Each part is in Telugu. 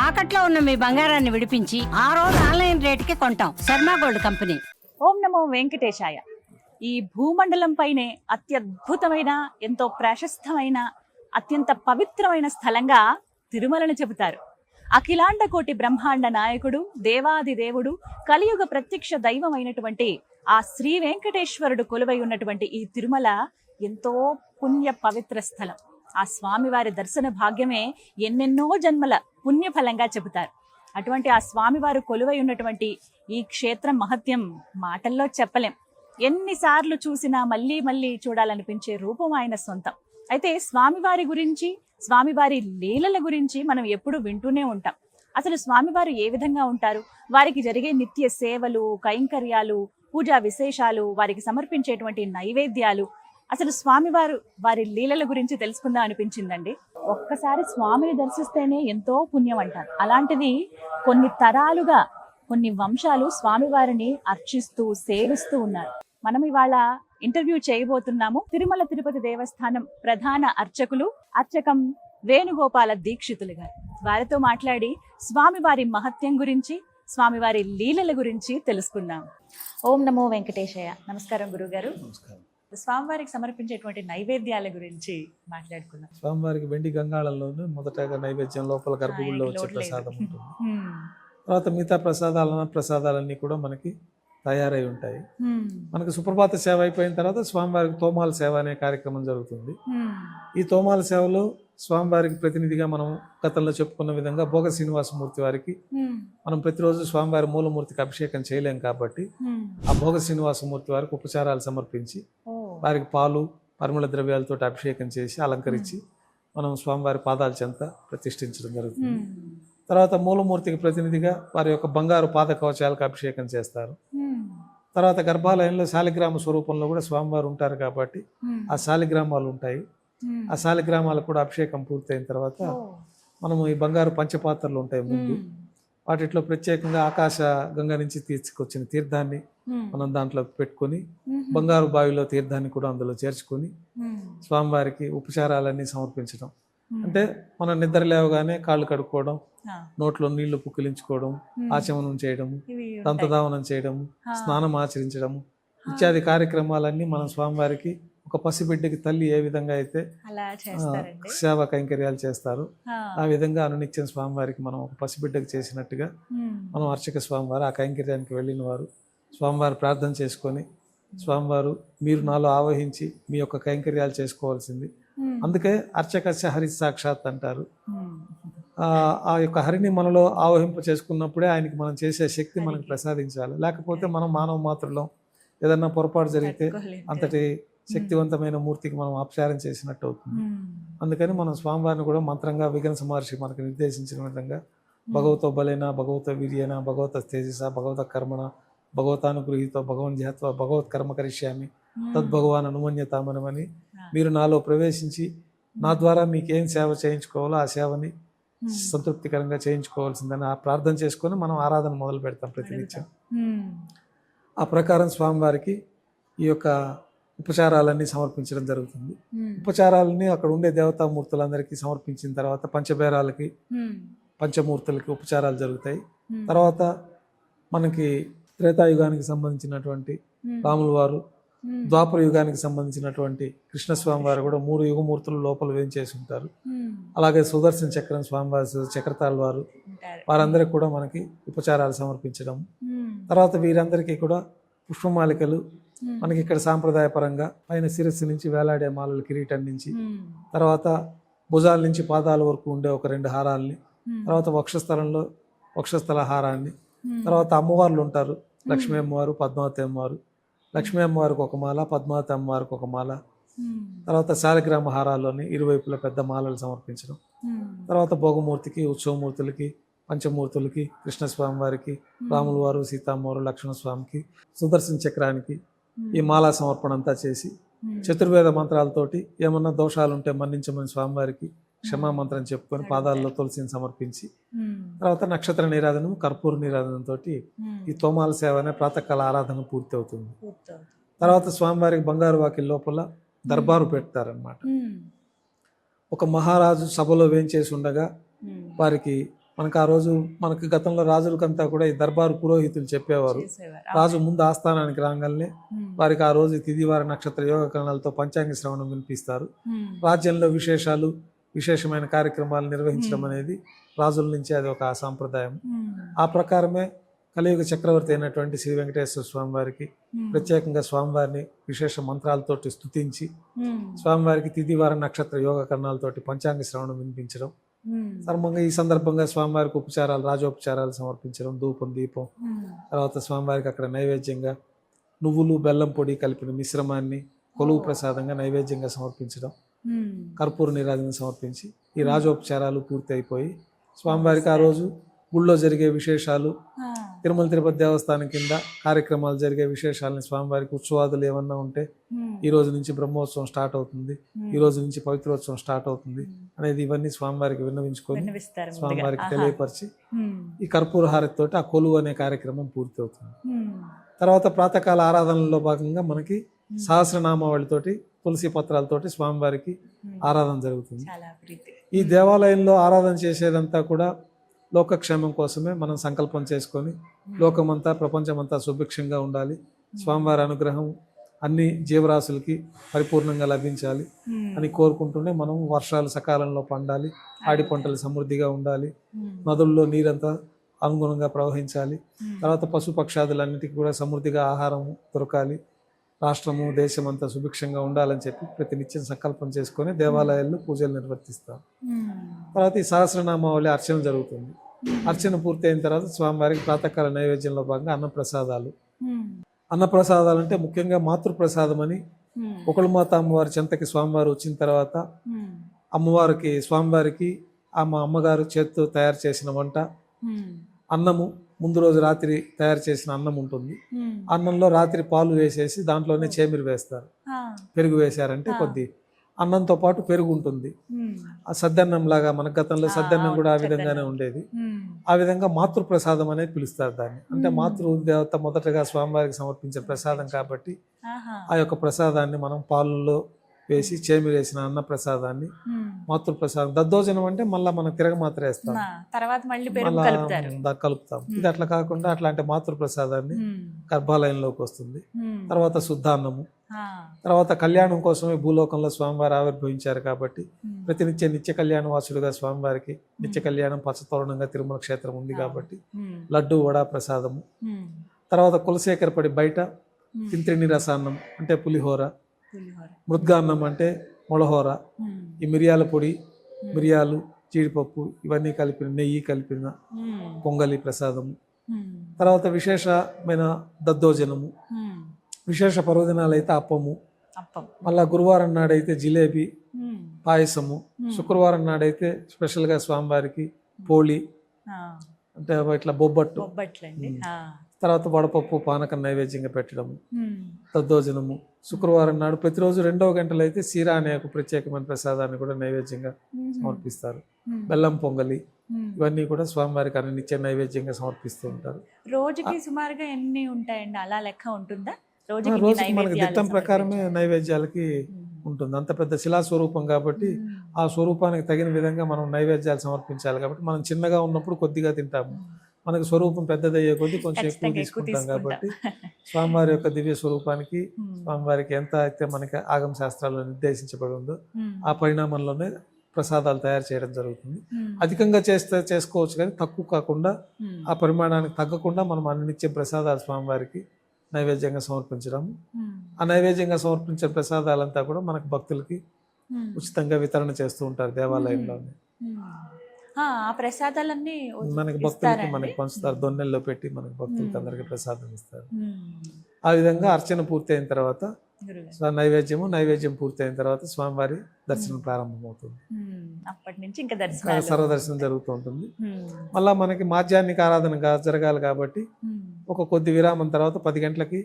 తాకట్లో ఉన్న మీ బంగారాన్ని విడిపించి ఆ రోజు ఆన్లైన్ రేటుకి కొంటాం. Sharma gold company. ఓం నమో వెంకటేశాయ. ఈ భూమండలం పైనే అత్యద్భుతమైన, ఎంతో ప్రశస్తమైన, అత్యంత పవిత్రమైన స్థలంగా తిరుమలను చెబుతారు. అఖిలాండ కోటి బ్రహ్మాండ నాయకుడు, దేవాది దేవుడు, కలియుగ ప్రత్యక్ష దైవమైనటువంటి ఆ శ్రీ వెంకటేశ్వరుడు కొలువై ఉన్నటువంటి ఈ తిరుమల ఎంతో పుణ్య పవిత్ర స్థలం. ఆ స్వామివారి దర్శన భాగ్యమే ఎన్నెన్నో జన్మల పుణ్యఫలంగా చెబుతారు. అటువంటి ఆ స్వామివారు కొలువై ఉన్నటువంటి ఈ క్షేత్రం మహత్యం మాటల్లో చెప్పలేం. ఎన్నిసార్లు చూసినా మళ్ళీ మళ్ళీ చూడాలనిపించే రూపం ఆయన సొంతం. అయితే స్వామివారి గురించి, స్వామివారి లీలల గురించి మనం ఎప్పుడు వింటూనే ఉంటాం. అసలు స్వామివారు ఏ విధంగా ఉంటారు, వారికి జరిగే నిత్య సేవలు, కైంకర్యాలు, పూజా విశేషాలు, వారికి సమర్పించేటువంటి నైవేద్యాలు, అసలు స్వామివారు వారి లీలల గురించి తెలుసుకుందాం అనిపించిందండి. ఒక్కసారి స్వామిని దర్శిస్తేనే ఎంతో పుణ్యం అంటారు. అలాంటిది కొన్ని తరాలుగా, కొన్ని వంశాలు స్వామివారిని అర్చిస్తూ సేవిస్తూ ఉన్నారు. మనం ఇవాళ ఇంటర్వ్యూ చేయబోతున్నాము తిరుమల తిరుపతి దేవస్థానం ప్రధాన అర్చకులు, అర్చకం వేణుగోపాల దీక్షితులు గారు. వారితో మాట్లాడి స్వామివారి మహత్యం గురించి, స్వామివారి లీలల గురించి తెలుసుకుందాం. ఓం నమో వెంకటేశయ్య. నమస్కారం గురుగారు. నమస్కారం. స్వామివారికి సమర్పించేటువంటి నైవేద్యాల గురించి మాట్లాడుకుందాం. స్వామివారికి వెండి గంగాళంలోనే మొదటగా నైవేద్యం లోపల గర్భగుడిలో వచ్చే ప్రసాదం ఉంటుంది. తర్వాత మిగతా ప్రసాదాలన్నీ కూడా మనకి తయారై ఉంటాయి. మనకి సుప్రభాత సేవ అయిపోయిన తర్వాత స్వామివారికి తోమాల సేవ అనే కార్యక్రమం జరుగుతుంది. ఈ తోమాల సేవలో స్వామివారికి ప్రతినిధిగా మనం గతంలో చెప్పుకున్న విధంగా భోగ శ్రీనివాసమూర్తి వారికి మనం ప్రతిరోజు స్వామివారి మూలమూర్తికి అభిషేకం చేయలేం కాబట్టి ఆ భోగ శ్రీనివాసమూర్తి వారికి ఉపచారాలు సమర్పించి వారికి పాలు, పరిమళ ద్రవ్యాలతో అభిషేకం చేసి అలంకరించి మనం స్వామివారి పాదాల చెంత ప్రతిష్ఠించడం జరుగుతుంది. తర్వాత మూలమూర్తికి ప్రతినిధిగా వారి యొక్క బంగారు పాద కవచాలకు అభిషేకం చేస్తారు. తర్వాత గర్భాలయంలో శాలిగ్రామ స్వరూపంలో కూడా స్వామివారు ఉంటారు కాబట్టి ఆ శాలిగ్రామాలు ఉంటాయి. ఆ శాలిగ్రామాలకు కూడా అభిషేకం పూర్తయిన తర్వాత మనము ఈ బంగారు పంచపాత్రలు ఉంటాయి ముందు, వాటిలో ప్రత్యేకంగా ఆకాశ గంగ నుంచి తీసుకొచ్చిన తీర్థాన్ని మనం దాంట్లో పెట్టుకొని బంగారు బావిలో తీర్థాన్ని కూడా అందులో చేర్చుకొని స్వామివారికి ఉపచారాలన్నీ సమర్పించడం. అంటే మనం నిద్ర లేవగానే కాళ్ళు కడుక్కోవడం, నోట్లో నీళ్లు పుక్కిలించుకోవడం, ఆచమనం చేయడము, దంతధావనం చేయడము, స్నానం ఆచరించడము ఇత్యాది కార్యక్రమాలన్నీ మనం స్వామివారికి ఒక పసిబిడ్డకి తల్లి ఏ విధంగా అయితే సేవా కైంకర్యాలు చేస్తారు ఆ విధంగా అనునిత్యం స్వామివారికి మనం ఒక పసిబిడ్డకి చేసినట్టుగా మనం అర్చక స్వామివారు ఆ కైంకర్యానికి వెళ్ళిన వారు స్వామివారు ప్రార్థన చేసుకొని, స్వామివారు మీరు నాలో ఆవహించి మీ యొక్క కైంకర్యాలు చేసుకోవాల్సింది, అందుకే అర్చకస్య హరి సాక్షాత్ అంటారు. ఆ యొక్క హరిని మనలో ఆవహింప చేసుకున్నప్పుడే ఆయనకి మనం చేసే శక్తి మనకు ప్రసాదించాలి. లేకపోతే మనం మానవ మాత్రలో ఏదన్నా పొరపాటు జరిగితే అంతటి శక్తివంతమైన మూర్తికి మనం అపచారం చేసినట్టు అవుతుంది. అందుకని మనం స్వామివారిని కూడా మంత్రంగా విఘ్నస మహర్షి మనకు నిర్దేశించిన విధంగా భగవతో బలేన, భగవత వీర్యేన, భగవత తేజస, భగవత కర్మణ, భగవతానుగృహీతో, భగవన్ ధ్యాత్వ, భగవత్ కర్మ కరిష్యామి తద్భగవాన్ అనుమన్యతామనమని మీరు నాలో ప్రవేశించి నా ద్వారా మీకేం సేవ చేయించుకోవాలో ఆ సేవని సంతృప్తికరంగా చేయించుకోవాల్సిందని ఆ ప్రార్థన చేసుకొని మనం ఆరాధన మొదలు పెడతాం ప్రతినిత్యం. ఆ ప్రకారం స్వామివారికి ఈ యొక్క ఉపచారాలన్నీ సమర్పించడం జరుగుతుంది. ఉపచారాలన్నీ అక్కడ ఉండే దేవతామూర్తులందరికీ సమర్పించిన తర్వాత పంచబేరాలకి, పంచమూర్తులకి ఉపచారాలు జరుగుతాయి. తర్వాత మనకి త్రేతాయుగానికి సంబంధించినటువంటి రాముల వారు, ద్వాపర యుగానికి సంబంధించినటువంటి కృష్ణస్వామి వారు కూడా 3 యుగమూర్తులు లోపల వేయించేసి ఉంటారు. అలాగే సుదర్శన చక్రం స్వామివారి, చక్రతాళ వారు, వారందరికీ కూడా మనకి ఉపచారాలు సమర్పించడం. తర్వాత వీరందరికీ కూడా పుష్పమాలికలు మనకి ఇక్కడ సాంప్రదాయపరంగా పైన శిరస్సు నుంచి వేలాడే మాలలు, కిరీటం నుంచి, తర్వాత భుజాల నుంచి పాదాల వరకు ఉండే ఒక 2 హారాల్ని, తర్వాత వక్షస్థల హారాన్ని, తర్వాత అమ్మవార్లు ఉంటారు, లక్ష్మీ అమ్మవారు, పద్మావతి అమ్మవారు. లక్ష్మీ అమ్మవారికి ఒక మాల, పద్మావతి అమ్మవారికి ఒక మాల, తర్వాత శాలిగ్రామ హారాల్లోని ఇరువైపుల పెద్ద మాలలు సమర్పించడం. తర్వాత భోగమూర్తికి, ఉత్సవమూర్తులకి, పంచమూర్తులకి, కృష్ణస్వామి వారికి, రాముల వారు, సీతామ్మవారు, లక్ష్మణస్వామికి, సుదర్శన చక్రానికి ఈ మాలా సమర్పణ అంతా చేసి చతుర్వేద మంత్రాలతోటి ఏమన్నా దోషాలుంటే మన్నించమని స్వామివారికి క్షమామంత్రం చెప్పుకొని పాదాల్లో తులసిని సమర్పించి తర్వాత నక్షత్ర నీరాధనం, కర్పూర నీరాధనంతో ఈ తోమాల సేవ అనే ప్రాతకాల ఆరాధన పూర్తి అవుతుంది. తర్వాత స్వామివారికి బంగారు వాకిలి లోపల దర్బారు పెడతారనమాట. ఒక మహారాజు సభలో వేంచేసి ఉండగా వారికి మనకు ఆ రోజు మనకి గతంలో రాజులకంతా కూడా ఈ దర్బారు పురోహితులు చెప్పేవారు. చేసేవారు. రాజు ముందు ఆస్థానానికి రాగానే వారికి ఆ రోజు తిథివార నక్షత్ర యోగ కరణాలతో పంచాంగ శ్రవణం వినిపిస్తారు. రాజ్యంలో విశేషాలు విశేషమైన కార్యక్రమాలు నిర్వహించడం అనేది రాజుల నుంచి అది ఒక సాంప్రదాయం. ఆ ప్రకారమే కలియుగ చక్రవర్తి అయినటువంటి శ్రీ వెంకటేశ్వర స్వామి వారికి ప్రత్యేకంగా స్వామివారిని విశేష మంత్రాలతోటి స్తుతించి స్వామివారికి తిథివార నక్షత్ర యోగ కరణాలతోటి పంచాంగ శ్రవణం వినిపించడం, ధర్మంగా ఈ సందర్భంగా స్వామివారికి ఉపచారాలు రాజోపచారాలు సమర్పించడం, ధూపం దీపం, తర్వాత స్వామివారికి అక్కడ నైవేద్యంగా నువ్వులు బెల్లం పొడి కలిపిన మిశ్రమాన్ని కొలువు ప్రసాదంగా నైవేద్యంగా సమర్పించడం, కర్పూర నీరాజన సమర్పించి ఈ రాజోపచారాలు పూర్తి అయిపోయి స్వామివారికి ఆ రోజు గుళ్ళో జరిగే విశేషాలు, తిరుమల తిరుపతి దేవస్థానం కింద కార్యక్రమాలు జరిగే విశేషాలని, స్వామివారికి ఉత్సవాదులు ఏమన్నా ఉంటే ఈ రోజు నుంచి బ్రహ్మోత్సవం స్టార్ట్ అవుతుంది, ఈ రోజు నుంచి పవిత్రోత్సవం స్టార్ట్ అవుతుంది అనేది ఇవన్నీ స్వామివారికి విన్నవించుకొని స్వామివారికి తెలియపరిచి ఈ కర్పూర హారతితోటి ఆ కొలువు అనే కార్యక్రమం పూర్తి అవుతుంది. తర్వాత ప్రాతకాల ఆరాధనలో భాగంగా మనకి సహస్రనామావళితోటి తులసి పత్రాలతోటి స్వామివారికి ఆరాధన జరుగుతుంది. ఈ దేవాలయంలో ఆరాధన చేసేదంతా కూడా లోకక్షేమం కోసమే మనం సంకల్పం చేసుకొని లోకమంతా ప్రపంచమంతా సుభిక్షంగా ఉండాలి, స్వామివారి అనుగ్రహం అన్ని జీవరాశులకి పరిపూర్ణంగా లభించాలి అని కోరుకుంటూనే మనం వర్షాలు సకాలంలో పండాలి, ఆడి పంటలు సమృద్ధిగా ఉండాలి, నదుల్లో నీరంతా అనుగుణంగా ప్రవహించాలి, తర్వాత పశుపక్షాదులన్నిటికీ కూడా సమృద్ధిగా ఆహారం దొరకాలి, రాష్ట్రము దేశమంతా సుభిక్షంగా ఉండాలని చెప్పి ప్రతినిత్యం సంకల్పం చేసుకొని దేవాలయాల్లో పూజలు నిర్వర్తిస్తాం. తర్వాత ఈ సహస్రనామావళి అర్చన జరుగుతుంది. అర్చన పూర్తి అయిన తర్వాత స్వామివారికి ప్రాతకాల నైవేద్యంలో భాగంగా అన్నప్రసాదాలు. అన్నప్రసాదాలు అంటే ముఖ్యంగా మాతృప్రసాదం అని ఒకళ్ళమాత అమ్మవారి చెంతకి స్వామివారు వచ్చిన తర్వాత అమ్మవారికి స్వామివారికి మా అమ్మగారు చేతితో తయారు చేసిన వంట, అన్నము, ముందు రోజు రాత్రి తయారు చేసిన అన్నం ఉంటుంది. అన్నంలో రాత్రి పాలు వేసేసి దాంట్లోనే చేమిరి వేస్తారు. పెరుగు వేశారంటే కొద్ది అన్నంతో పాటు పెరుగు ఉంటుంది. ఆ సద్దన్నం లాగా మన గతంలో సద్దన్నం కూడా ఆ విధంగానే ఉండేది. ఆ విధంగా మాతృప్రసాదం అనేది పిలుస్తారు దాన్ని. అంటే మాతృదేవత మొదటగా స్వామివారికి సమర్పించే ప్రసాదం కాబట్టి ఆ యొక్క ప్రసాదాన్ని మనం పాలలో వేసి చేమిరేసిన అన్న ప్రసాదాన్ని మాతృప్రసాదం. దద్దోజనం అంటే మళ్ళీ మనం తిరగమాత్ర వేస్తాం, కలుపుతాం. ఇది అట్లా కాకుండా అట్లాంటి మాతృప్రసాదాన్ని గర్భాలయంలోకి వస్తుంది. తర్వాత శుద్ధాన్నము. తర్వాత కళ్యాణం కోసమే భూలోకంలో స్వామివారు ఆవిర్భవించారు కాబట్టి నిత్య కళ్యాణ వాసుడుగా స్వామివారికి నిత్య కళ్యాణం పచ్చతోరణంగా తిరుమల క్షేత్రం ఉంది కాబట్టి లడ్డు వడా ప్రసాదము. తర్వాత కులశేఖరపడి బయట తింత్రిని రసాన్నం అంటే పులిహోర, మృద్గాన్నం అంటే మొలహోర, ఈ మిరియాల పొడి, మిరియాలు, జీడిపప్పు ఇవన్నీ కలిపిన నెయ్యి కలిపిన పొంగలి ప్రసాదము. తర్వాత విశేషమైన దద్దోజనము, విశేష పర్వదినాలు అయితే అప్పము, మళ్ళా గురువారం నాడైతే జిలేబీ పాయసము, శుక్రవారం నాడైతే స్పెషల్గా స్వామివారికి పోళి అంటే ఇట్లా బొబ్బట్టు, తర్వాత వడపప్పు పానకం నైవేద్యంగా పెట్టడము, దద్దోజనము. శుక్రవారం నాడు ప్రతిరోజు 2వ గంటలు అయితే సీరా అనే ఒక ప్రత్యేకమైన ప్రసాదాన్ని కూడా నైవేద్యంగా సమర్పిస్తారు. బెల్లం పొంగలి ఇవన్నీ కూడా స్వామివారికి అన్ని నిత్య నైవేద్యంగా సమర్పిస్తూ ఉంటారు. రోజుకి సుమారుగా ఎన్ని ఉంటాయండి, అలా లెక్క ఉంటుందా? రోజుకి మనకి దిట్టం ప్రకారమే నైవేద్యాలకి ఉంటుంది. అంత పెద్ద శిలా స్వరూపం కాబట్టి ఆ స్వరూపానికి తగిన విధంగా మనం నైవేద్యాలు సమర్పించాలి కాబట్టి మనం చిన్నగా ఉన్నప్పుడు కొద్దిగా తింటాము, మనకు స్వరూపం పెద్దదయ్యే కొద్దీ కొంచెం ఎక్కువ తీసుకుంటాం కాబట్టి స్వామివారి యొక్క దివ్య స్వరూపానికి స్వామివారికి ఎంత అయితే మనకి ఆగమ శాస్త్రాల్లో నిర్దేశించబడి ఉందో ఆ పరిణామంలోనే ప్రసాదాలు తయారు చేయడం జరుగుతుంది. అధికంగా చేసుకోవచ్చు కానీ తక్కువ కాకుండా ఆ పరిమాణానికి తగ్గకుండా మనం అన్ని నిత్య ప్రసాదాలు స్వామివారికి నైవేద్యంగా సమర్పించడం. ఆ నైవేద్యంగా సమర్పించే ప్రసాదాలంతా కూడా మనకు భక్తులకి ఉచితంగా వితరణ చేస్తూ ఉంటారు దేవాలయంలోనే. ఆ ప్రసాదాలన్నీ మనకి భక్తులకి మనకి పంచుతారు, దొన్నెల్లో పెట్టి మనకి భక్తులకి అందరికి ప్రసాదం ఇస్తారు. ఆ విధంగా అర్చన పూర్తి అయిన తర్వాత నైవేద్యం పూర్తి అయిన తర్వాత స్వామివారి దర్శనం ప్రారంభమవుతుంది. అప్పటి నుంచి ఇంకా సర్వదర్శనం జరుగుతూ ఉంటుంది. మళ్ళా మనకి మాధ్యాహ్నిక ఆరాధన జరగాలి కాబట్టి ఒక కొద్ది విరామం తర్వాత 10 గంటలకి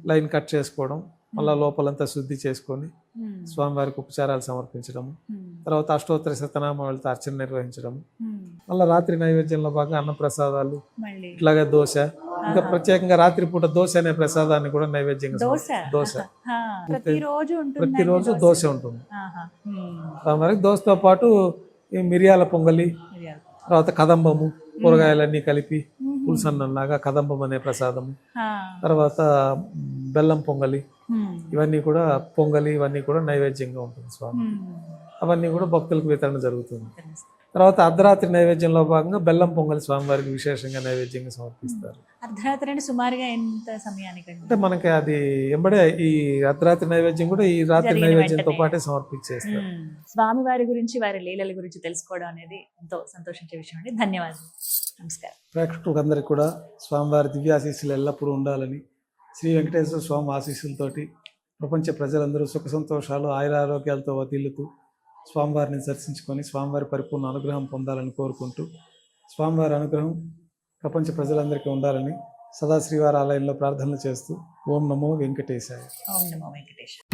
లైన్ కట్ చేసుకోవడం, మళ్ళా లోపలంతా శుద్ధి చేసుకొని స్వామివారికి ఉపచారాలు సమర్పించడము, తర్వాత అష్టోత్తర శతనామాలతో అర్చన నిర్వహించడము, మళ్ళీ రాత్రి నైవేద్యంలో భాగంగా అన్న ప్రసాదాలు, ఇట్లాగే దోశ, ఇంకా ప్రత్యేకంగా రాత్రిపూట దోశ అనే ప్రసాదాన్ని కూడా నైవేద్యంగా దోశ ప్రతిరోజు దోశ ఉంటుంది. స్వామివారికి దోశతో పాటు ఈ మిరియాల పొంగలి, తర్వాత కదంబము, కూరగాయలన్నీ కలిపి పులుసన్నంలాగా కదంబం అనే ప్రసాదము, తర్వాత బెల్లం పొంగలి, ఇవన్నీ కూడా పొంగలి ఇవన్నీ కూడా నైవేద్యంగా ఉంటుంది స్వామి. అవన్నీ కూడా భక్తులకు వితరణ జరుగుతుంది. తర్వాత అర్ధరాత్రి నైవేద్యంలో భాగంగా బెల్లం పొంగలి స్వామివారికి విశేషంగా నైవేద్యంగా సమర్పిస్తారు. అర్ధరాత్రి అంటే సుమారుగా ఎంత సమయానికి? అంటే మనకి అది ఎంబడే ఈ అర్ధరాత్రి నైవేద్యం కూడా ఈ రాత్రి నైవేద్యంతో పాటే సమర్పించేస్తారు. స్వామివారి గురించి, వారి లీలల గురించి తెలుసుకోవడం అనేది ఎంతో సంతోషించే విషయం అండి. ధన్యవాదాలు. నమస్కారం. ప్రేక్షకులందరికీ కూడా స్వామివారి దివ్యాశీస్సులు ఎల్లప్పుడూ ఉండాలని, శ్రీ వెంకటేశ్వర స్వామి ఆశీస్సులతోటి ప్రపంచ ప్రజలందరూ సుఖ సంతోషాలు ఆయురారోగ్యాలతో వదిలుతూ స్వామివారిని దర్శించుకొని స్వామివారి పరిపూర్ణ అనుగ్రహం పొందాలని కోరుకుంటూ, స్వామివారి అనుగ్రహం ప్రపంచ ప్రజలందరికీ ఉండాలని సదా శ్రీవారి ఆలయంలో ప్రార్థనలు చేస్తూ ఓం నమో వెంకటేశాయ. ఓం నమో వెంకటేశాయ.